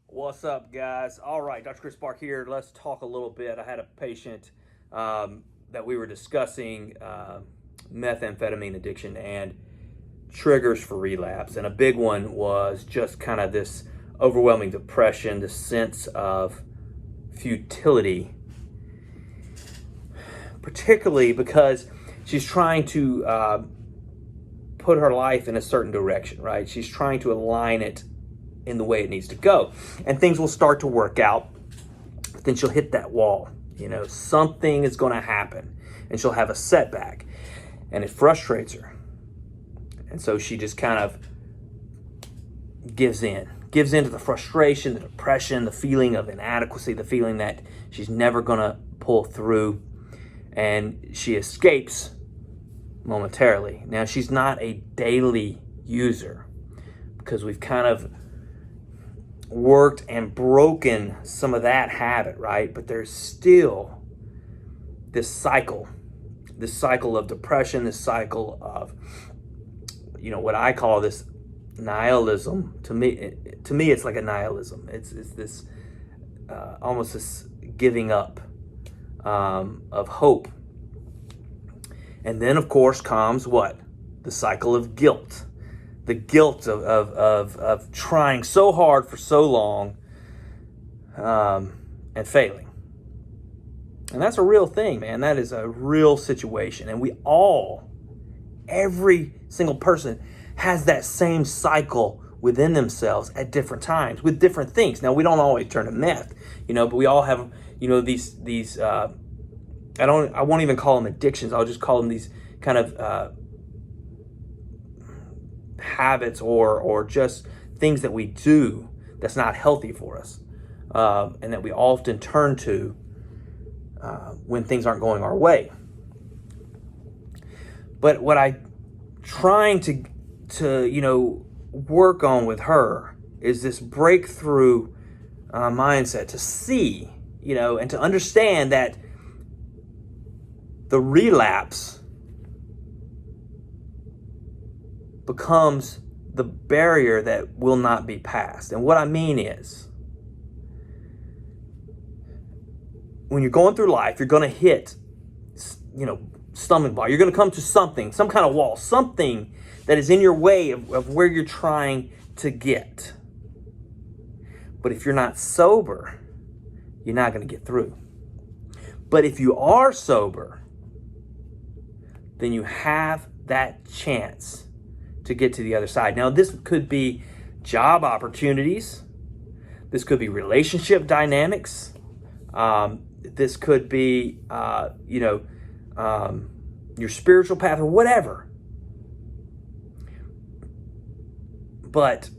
What's up, guys? All right, Dr. Chris Park here. Let's talk a little bit. I had a patient that we were discussing methamphetamine addiction and triggers for relapse. And a big one was just kind of this overwhelming depression, the sense of futility, particularly because she's trying to put her life in a certain direction, right? She's trying to align it in the way it needs to go. And things will start to work out, but then she'll hit that wall. Something is going to happen and she'll have a setback and it frustrates her. And so she just kind of gives in to the frustration, the depression, the feeling of inadequacy, the feeling that she's never going to pull through, and she escapes momentarily. Now, she's not a daily user because we've kind of worked and broken some of that habit, right? But there's still this cycle of depression, this cycle of, what I call this nihilism. To me, it's like a nihilism. It's this almost this giving up of hope. And then, of course, comes what? The cycle of guilt. The guilt of trying so hard for so long and failing. And that's a real thing, man. That is a real situation. And every single person has that same cycle within themselves at different times with different things. Now, we don't always turn to meth, but we all have, these I won't even call them addictions. I'll just call them these kind of habits or just things that we do that's not healthy for us, and that we often turn to when things aren't going our way. But what I'm trying to work on with her is this breakthrough mindset to see, and to understand that the relapse becomes the barrier that will not be passed. And what I mean is, when you're going through life, you're going to hit, stumbling block. You're going to come to something, some kind of wall, something that is in your way of where you're trying to get. But if you're not sober, you're not going to get through. But if you are sober, then you have that chance to get to the other side. Now, this could be job opportunities. This could be relationship dynamics. This could be, your spiritual path or whatever. But,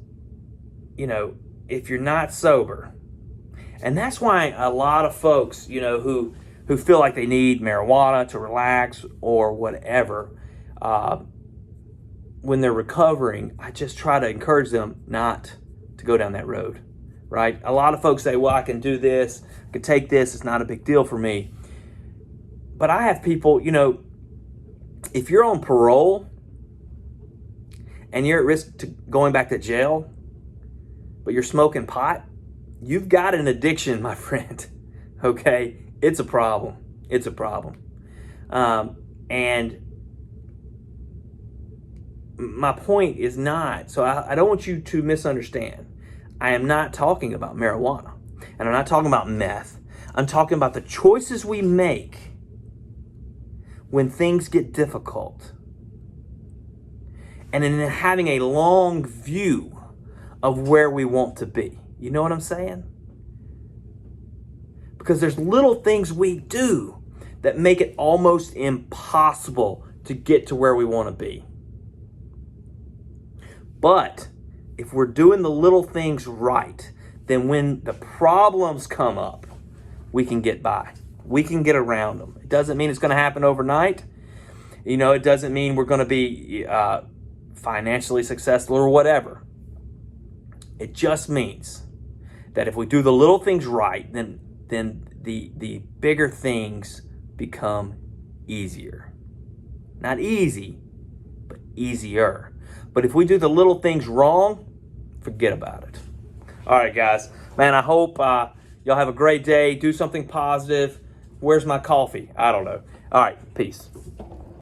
if you're not sober, and that's why a lot of folks, who feel like they need marijuana to relax or whatever, when they're recovering, I just try to encourage them not to go down that road, right? A lot of folks say, well, I can do this, I can take this, it's not a big deal for me. But I have people, if you're on parole and you're at risk to going back to jail, but you're smoking pot, you've got an addiction, my friend, okay? It's a problem. It's a problem. And my point is not, so I don't want you to misunderstand. I am not talking about marijuana, and I'm not talking about meth. I'm talking about the choices we make when things get difficult, and in having a long view of where we want to be. You know what I'm saying? Because there's little things we do that make it almost impossible to get to where we want to be. But if we're doing the little things right, then when the problems come up, we can get by. We can get around them. It doesn't mean it's going to happen overnight. It doesn't mean we're going to be financially successful or whatever. It just means that if we do the little things right, then the bigger things become easier. Not easy, but easier. But if we do the little things wrong, forget about it. All right, guys. Man, I hope y'all have a great day. Do something positive. Where's my coffee? I don't know. All right, peace.